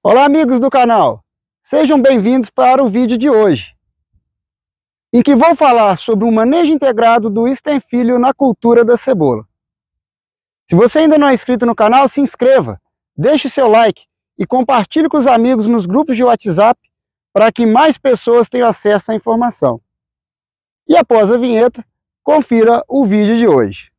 Olá, amigos do canal, sejam bem-vindos para o vídeo de hoje, em que vou falar sobre o manejo integrado do estenfílio na cultura da cebola. Se você ainda não é inscrito no canal, se inscreva, deixe seu like e compartilhe com os amigos nos grupos de WhatsApp para que mais pessoas tenham acesso à informação. E após a vinheta, confira o vídeo de hoje.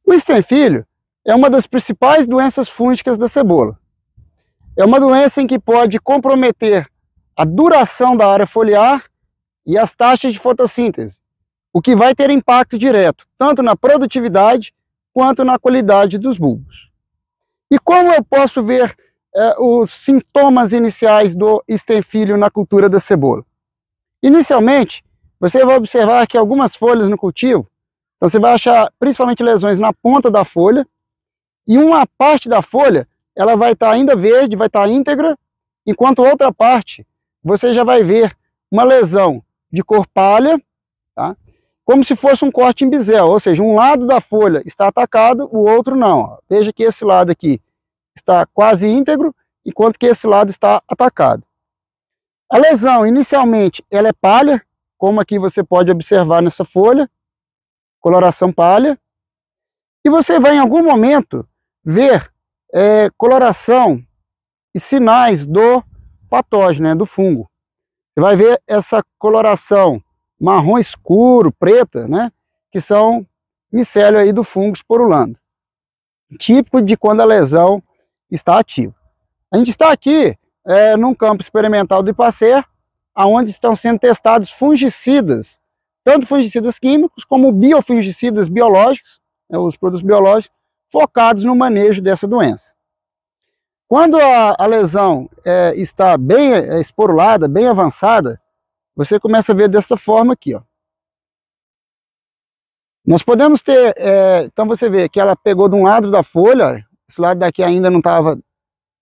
O estenfílio é uma das principais doenças fúngicas da cebola. É uma doença em que pode comprometer a duração da área foliar e as taxas de fotossíntese, o que vai ter impacto direto, tanto na produtividade quanto na qualidade dos bulbos. E como eu posso ver os sintomas iniciais do estenfílio na cultura da cebola? Inicialmente, você vai observar que algumas folhas no cultivo, então você vai achar principalmente lesões na ponta da folha, e uma parte da folha ela vai estar ainda verde, vai estar íntegra, enquanto outra parte você já vai ver uma lesão de cor palha, tá? Como se fosse um corte em bisel, ou seja, um lado da folha está atacado, o outro não. Veja que esse lado aqui está quase íntegro, enquanto que esse lado está atacado. A lesão, inicialmente, ela é palha, como aqui você pode observar nessa folha, coloração palha, e você vai em algum momento ver coloração e sinais do patógeno, do fungo. Você vai ver essa coloração marrom escuro, preta, que são micélio aí do fungo esporulando, típico de quando a lesão está ativa. A gente está aqui num campo experimental do IPACER, onde estão sendo testados fungicidas, tanto fungicidas químicos como biofungicidas biológicos, os produtos biológicos, focados no manejo dessa doença. Quando a lesão está bem esporulada, bem avançada, você começa a ver dessa forma aqui, ó. Nós podemos ter, então você vê que ela pegou de um lado da folha, esse lado daqui ainda não estava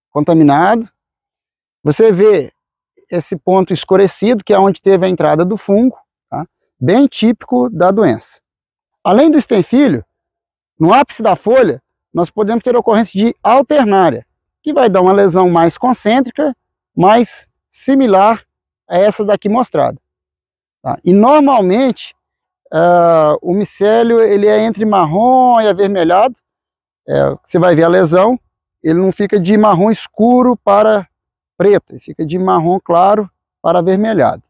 contaminado. Você vê esse ponto escurecido, que é onde teve a entrada do fungo, tá? Bem típico da doença. Além do estenfílio, no ápice da folha, nós podemos ter ocorrência de alternária, que vai dar uma lesão mais concêntrica, mais similar a essa daqui mostrada. Tá? E normalmente, o micélio ele é entre marrom e avermelhado. Você vai ver a lesão, ele não fica de marrom escuro para preto, ele fica de marrom claro para avermelhado.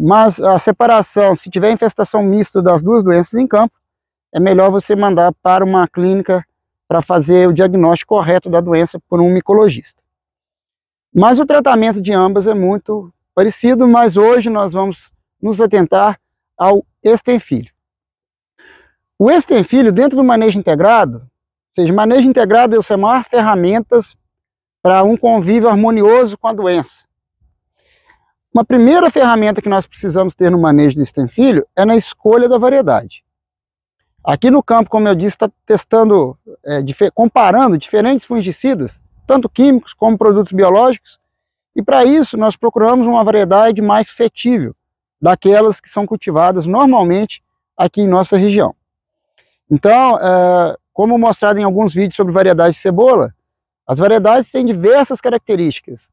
Mas a separação, se tiver infestação mista das duas doenças em campo, é melhor você mandar para uma clínica para fazer o diagnóstico correto da doença por um micologista. Mas o tratamento de ambas é muito parecido, mas hoje nós vamos nos atentar ao estenfílio. O estenfílio, dentro do manejo integrado, ou seja, manejo integrado é você chamar ferramentas para um convívio harmonioso com a doença. Uma primeira ferramenta que nós precisamos ter no manejo do estenfílio é na escolha da variedade. Aqui no campo, como eu disse, está testando, comparando diferentes fungicidas, tanto químicos como produtos biológicos, e para isso nós procuramos uma variedade mais suscetível daquelas que são cultivadas normalmente aqui em nossa região. Então, como mostrado em alguns vídeos sobre variedades de cebola, as variedades têm diversas características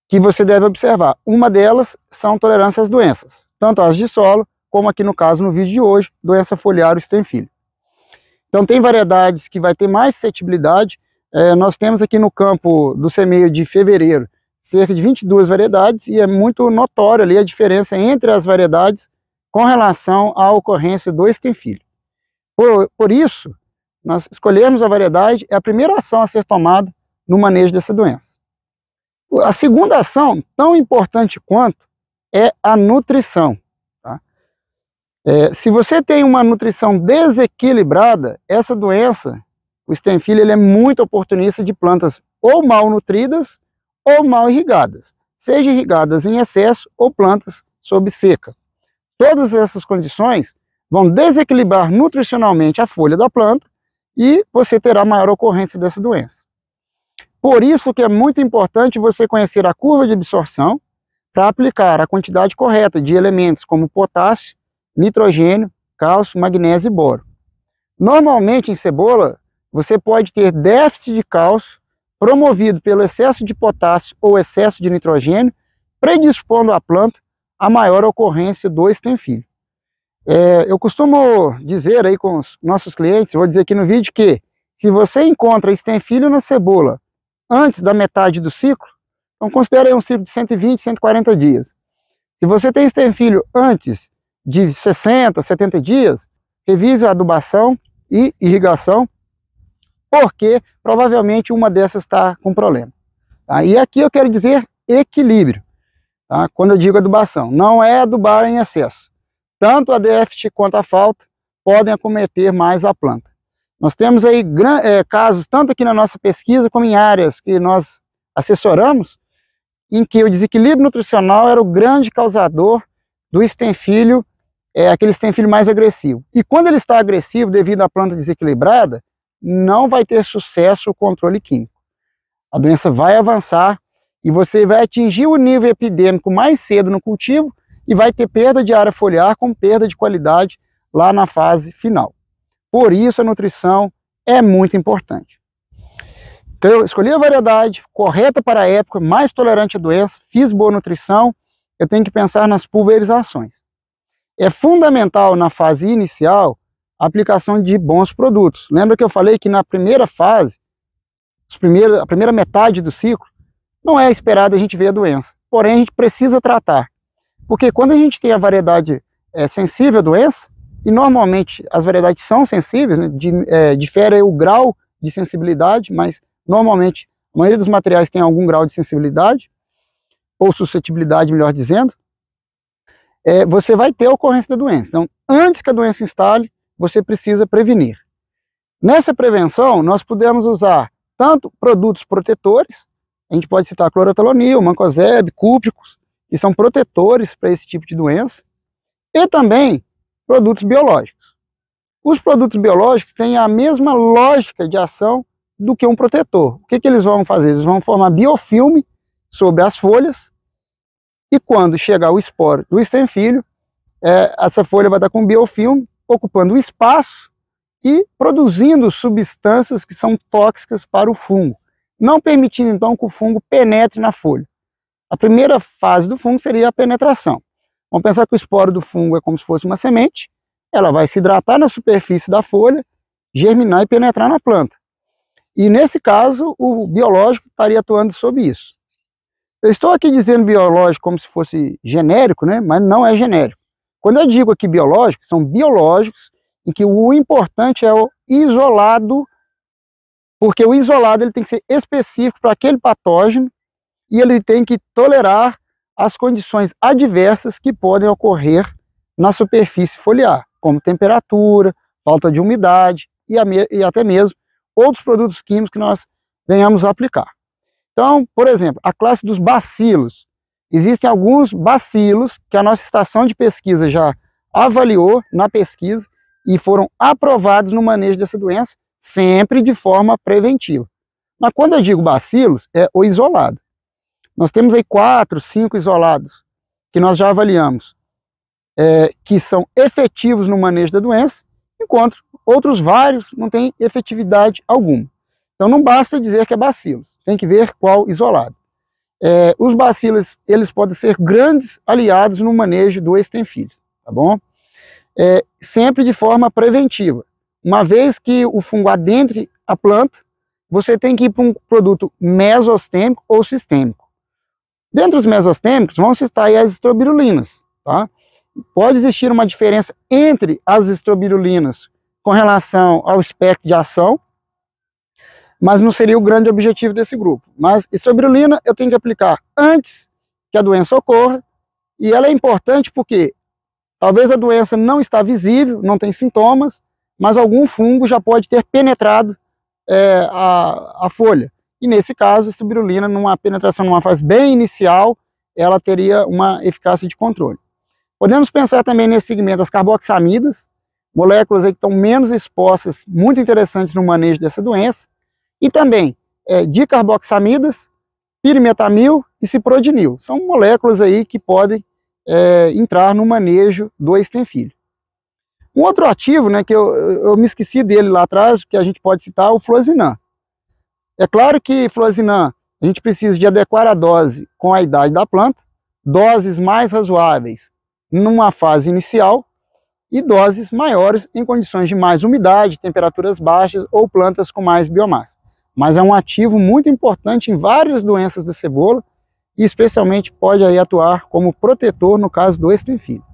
que você deve observar. Uma delas são tolerância às doenças, tanto as de solo, como aqui no caso, no vídeo de hoje, doença foliar, o estenfílio. Então tem variedades que vai ter mais suscetibilidade. Nós temos aqui no campo do semeio de fevereiro, cerca de 22 variedades, e é muito notória ali a diferença entre as variedades com relação à ocorrência do estenfílio. Por isso, nós escolhermos a variedade, é a primeira ação a ser tomada no manejo dessa doença. A segunda ação, tão importante quanto, é a nutrição. Tá? Se você tem uma nutrição desequilibrada, essa doença, o estenfílio, ele é muito oportunista de plantas ou mal nutridas ou mal irrigadas, seja irrigadas em excesso ou plantas sob seca. Todas essas condições vão desequilibrar nutricionalmente a folha da planta e você terá maior ocorrência dessa doença. Por isso que é muito importante você conhecer a curva de absorção para aplicar a quantidade correta de elementos como potássio, nitrogênio, cálcio, magnésio e boro. Normalmente em cebola, você pode ter déficit de cálcio promovido pelo excesso de potássio ou excesso de nitrogênio, predispondo a planta a maior ocorrência do estenfilho. Eu costumo dizer aí com os nossos clientes, vou dizer aqui no vídeo, que se você encontra estenfilho na cebola antes da metade do ciclo, então considere aí um ciclo de 120, 140 dias. Se você tem estenfilho antes de 60, 70 dias, revise a adubação e irrigação, porque provavelmente uma dessas está com problema. Tá? E aqui eu quero dizer equilíbrio, tá? Quando eu digo adubação, não é adubar em excesso. Tanto a déficit quanto a falta podem acometer mais a planta. Nós temos aí casos, tanto aqui na nossa pesquisa, como em áreas que nós assessoramos, em que o desequilíbrio nutricional era o grande causador do estenfilho, aquele estenfilho mais agressivo. E quando ele está agressivo devido à planta desequilibrada, não vai ter sucesso o controle químico. A doença vai avançar e você vai atingir o nível epidêmico mais cedo no cultivo e vai ter perda de área foliar com perda de qualidade lá na fase final. Por isso a nutrição é muito importante. Então eu escolhi a variedade correta para a época, mais tolerante à doença, fiz boa nutrição, eu tenho que pensar nas pulverizações. É fundamental na fase inicial a aplicação de bons produtos. Lembra que eu falei que na primeira fase, a primeira metade do ciclo, não é esperado a gente ver a doença. Porém, a gente precisa tratar. Porque quando a gente tem a variedade sensível à doença, e normalmente as variedades são sensíveis, né, difere o grau de sensibilidade, mas normalmente a maioria dos materiais tem algum grau de sensibilidade, ou suscetibilidade, melhor dizendo, você vai ter a ocorrência da doença. Então, antes que a doença instale, você precisa prevenir. Nessa prevenção, nós podemos usar tanto produtos protetores, a gente pode citar clorothalonil, mancozeb, cúpricos, que são protetores para esse tipo de doença, e também produtos biológicos. Os produtos biológicos têm a mesma lógica de ação do que um protetor. O que eles vão fazer? Eles vão formar biofilme sobre as folhas, e quando chegar o esporo do estenfilho, essa folha vai estar com biofilme, ocupando o espaço e produzindo substâncias que são tóxicas para o fungo, não permitindo então que o fungo penetre na folha. A primeira fase do fungo seria a penetração. Vamos pensar que o esporo do fungo é como se fosse uma semente, ela vai se hidratar na superfície da folha, germinar e penetrar na planta. E nesse caso, o biológico estaria atuando sobre isso. Eu estou aqui dizendo biológico como se fosse genérico, né? Mas não é genérico. Quando eu digo aqui biológico, são biológicos em que o importante é o isolado, porque o isolado ele tem que ser específico para aquele patógeno e ele tem que tolerar as condições adversas que podem ocorrer na superfície foliar, como temperatura, falta de umidade e até mesmo outros produtos químicos que nós venhamos a aplicar. Então, por exemplo, a classe dos bacilos. Existem alguns bacilos que a nossa estação de pesquisa já avaliou na pesquisa e foram aprovados no manejo dessa doença, sempre de forma preventiva. Mas quando eu digo bacilos, é o isolado. Nós temos aí 4, 5 isolados que nós já avaliamos, que são efetivos no manejo da doença, enquanto outros vários não têm efetividade alguma. Então não basta dizer que é bacilos, tem que ver qual isolado. Os bacilos, eles podem ser grandes aliados no manejo do estenfilho, tá bom? Sempre de forma preventiva. Uma vez que o fungo adentre a planta, você tem que ir para um produto mesostêmico ou sistêmico. Dentre os mesostêmicos, vão se estar aí as estrobirulinas, tá? Pode existir uma diferença entre as estrobirulinas com relação ao espectro de ação, mas não seria o grande objetivo desse grupo. Mas estrobirulina eu tenho que aplicar antes que a doença ocorra, e ela é importante porque talvez a doença não está visível, não tem sintomas, mas algum fungo já pode ter penetrado a folha. E nesse caso, a estrobirulina, numa penetração numa fase bem inicial, ela teria uma eficácia de controle. Podemos pensar também nesse segmento das carboxamidas, moléculas aí que estão menos expostas, muito interessantes no manejo dessa doença, e também dicarboxamidas, pirimetamil e ciprodinil. São moléculas aí que podem entrar no manejo do estenfilho. Um outro ativo, né, que eu me esqueci dele lá atrás, que a gente pode citar, é o fluozinam. É claro que fluozinam, a gente precisa de adequar a dose com a idade da planta, doses mais razoáveis numa fase inicial e doses maiores em condições de mais umidade, temperaturas baixas ou plantas com mais biomassa. Mas é um ativo muito importante em várias doenças da cebola e especialmente pode aí atuar como protetor no caso do estenfilho.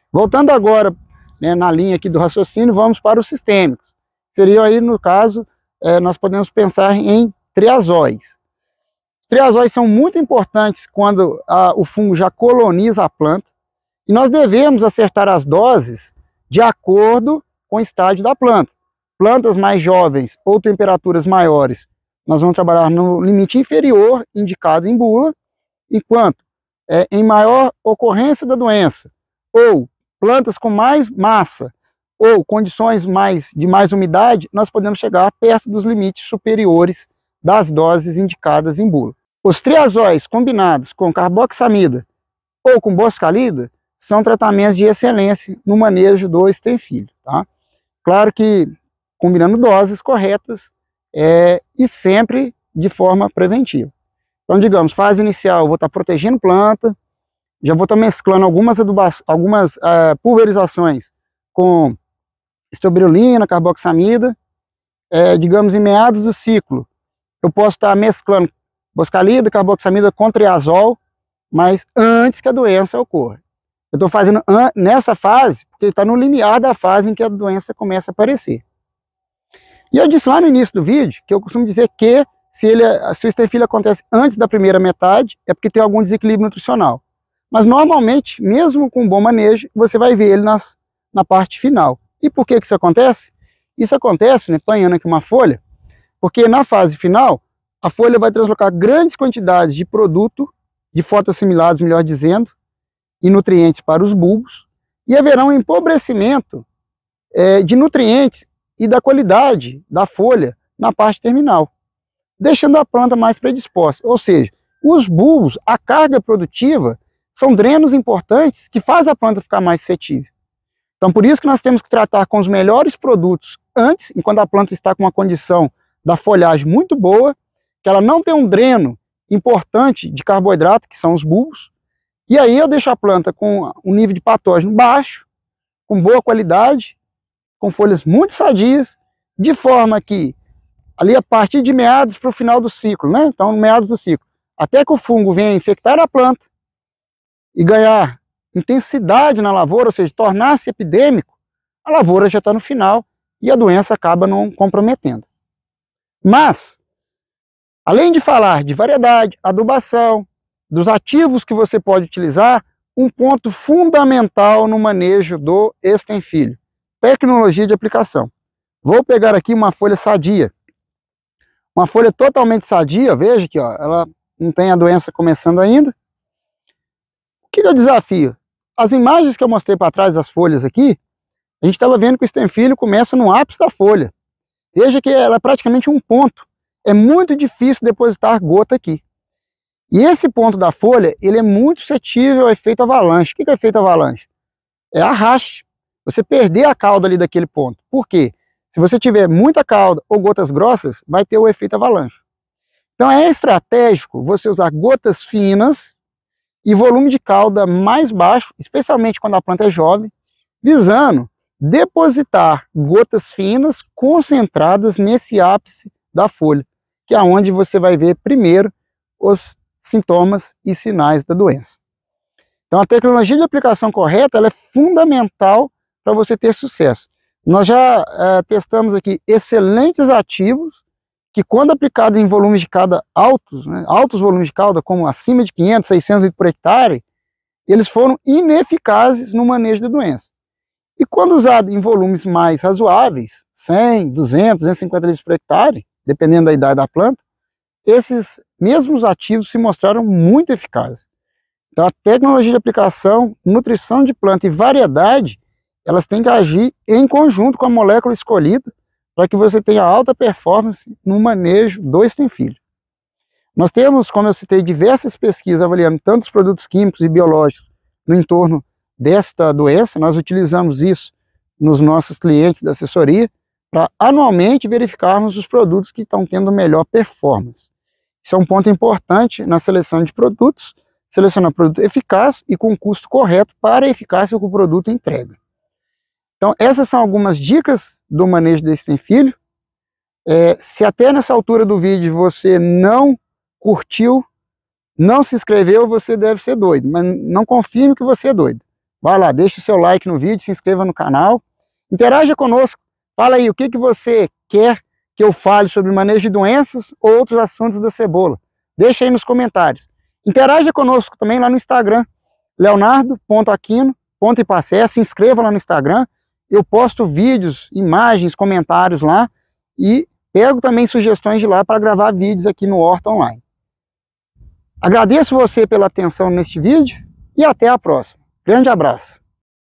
Voltando agora, né, na linha aqui do raciocínio, vamos para os sistêmicos. Seriam aí, no caso, nós podemos pensar em triazóis. Os triazóis são muito importantes quando o fungo já coloniza a planta e nós devemos acertar as doses de acordo com o estágio da planta. Plantas mais jovens ou temperaturas maiores, nós vamos trabalhar no limite inferior indicado em bula, enquanto em maior ocorrência da doença ou plantas com mais massa ou condições de mais umidade, nós podemos chegar perto dos limites superiores das doses indicadas em bula. Os triazóis combinados com carboxamida ou com boscalida são tratamentos de excelência no manejo do estenfilho. Tá? Claro que combinando doses corretas e sempre de forma preventiva. Então, digamos, fase inicial, eu vou estar protegendo planta, já vou estar mesclando algumas pulverizações com estrobilurina, carboxamida. Digamos, em meados do ciclo, eu posso estar mesclando boscalida, carboxamida com triazol, mas antes que a doença ocorra. Eu estou fazendo nessa fase, porque está no limiar da fase em que a doença começa a aparecer. E eu disse lá no início do vídeo, que eu costumo dizer que se o estenfilho acontece antes da primeira metade, é porque tem algum desequilíbrio nutricional. Mas normalmente, mesmo com um bom manejo, você vai ver ele na parte final. E por que isso acontece? Isso acontece, né, apanhando aqui uma folha, porque na fase final, a folha vai translocar grandes quantidades de produto, de fotoassimilados, melhor dizendo, e nutrientes para os bulbos, e haverá um empobrecimento de nutrientes e da qualidade da folha na parte terminal, deixando a planta mais predisposta. Ou seja, os bulbos, a carga produtiva, são drenos importantes que fazem a planta ficar mais suscetível. Então, por isso que nós temos que tratar com os melhores produtos antes, enquanto a planta está com uma condição da folhagem muito boa, que ela não tem um dreno importante de carboidrato, que são os bulbos, e aí eu deixo a planta com um nível de patógeno baixo, com boa qualidade, com folhas muito sadias, de forma que, ali a partir de meados para o final do ciclo, né? Então, meados do ciclo, até que o fungo venha infectar a planta e ganhar intensidade na lavoura, ou seja, tornar-se epidêmico, a lavoura já está no final e a doença acaba não comprometendo. Mas, além de falar de variedade, adubação, dos ativos que você pode utilizar, um ponto fundamental no manejo do estenfilho: tecnologia de aplicação. Vou pegar aqui uma folha sadia. Uma folha totalmente sadia, veja aqui, ó, ela não tem a doença começando ainda. O que é o desafio? As imagens que eu mostrei para trás das folhas aqui, a gente estava vendo que o estenfilho começa no ápice da folha. Veja que ela é praticamente um ponto. É muito difícil depositar gota aqui. E esse ponto da folha, ele é muito suscetível ao efeito avalanche. O que é o efeito avalanche? É arraste. Você perder a cauda ali daquele ponto. Por quê? Se você tiver muita cauda ou gotas grossas, vai ter o efeito avalanche. Então é estratégico você usar gotas finas e volume de cauda mais baixo, especialmente quando a planta é jovem, visando depositar gotas finas concentradas nesse ápice da folha, que é onde você vai ver primeiro os sintomas e sinais da doença. Então a tecnologia de aplicação correta, ela é fundamental para você ter sucesso. Nós já testamos aqui excelentes ativos que, quando aplicados em volumes de cauda altos, né, altos volumes de cauda, como acima de 500, 600 litros por hectare, eles foram ineficazes no manejo da doença. E quando usado em volumes mais razoáveis, 100, 200, 250 litros por hectare, dependendo da idade da planta, esses mesmos ativos se mostraram muito eficazes. Então a tecnologia de aplicação, nutrição de planta e variedade elas têm que agir em conjunto com a molécula escolhida para que você tenha alta performance no manejo do estenfilho. Nós temos, como eu citei, diversas pesquisas avaliando tantos produtos químicos e biológicos no entorno desta doença. Nós utilizamos isso nos nossos clientes da assessoria para anualmente verificarmos os produtos que estão tendo melhor performance. Isso é um ponto importante na seleção de produtos, selecionar produto eficaz e com custo correto para a eficácia que o produto entrega. Então, essas são algumas dicas do manejo do estenfilho. Se até nessa altura do vídeo você não curtiu, não se inscreveu, você deve ser doido, mas não confirme que você é doido. Vai lá, deixa o seu like no vídeo, se inscreva no canal, interaja conosco, fala aí o que você quer que eu fale sobre manejo de doenças ou outros assuntos da cebola. Deixa aí nos comentários. Interaja conosco também lá no Instagram, leonardo.aquino.ipacé, se inscreva lá no Instagram, eu posto vídeos, imagens, comentários lá e pego também sugestões de lá para gravar vídeos aqui no Horta Online. Agradeço você pela atenção neste vídeo e até a próxima. Grande abraço!